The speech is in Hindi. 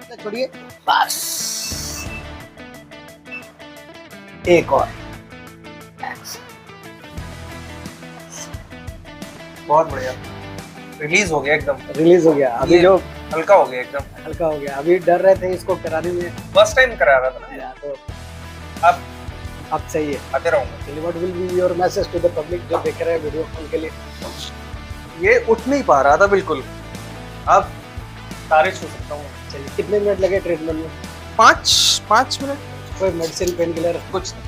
से छोड़िए, बस एक और। बहुत बढ़िया, रिलीज हो गया एकदम, रिलीज हो गया अभी, ये जो हल्का हो गया एकदम। हल्का हो गया। अभी डर रहे थे इसको कराने में, फर्स्ट टाइम करा रहा था ना, या तो अब सही है। आते रहूंगा। चलिए, what will be your message to the public जो देख रहे हैं वीडियो, उनके लिए? ये उठ नहीं पा रहा था बिल्कुल, अब सारे छू सकता हूँ। चलिए, कितने मिनट लगे ट्रीटमेंट में? 5 मिनट, कोई मेडिसिन, पेन किलर? कुछ नहीं।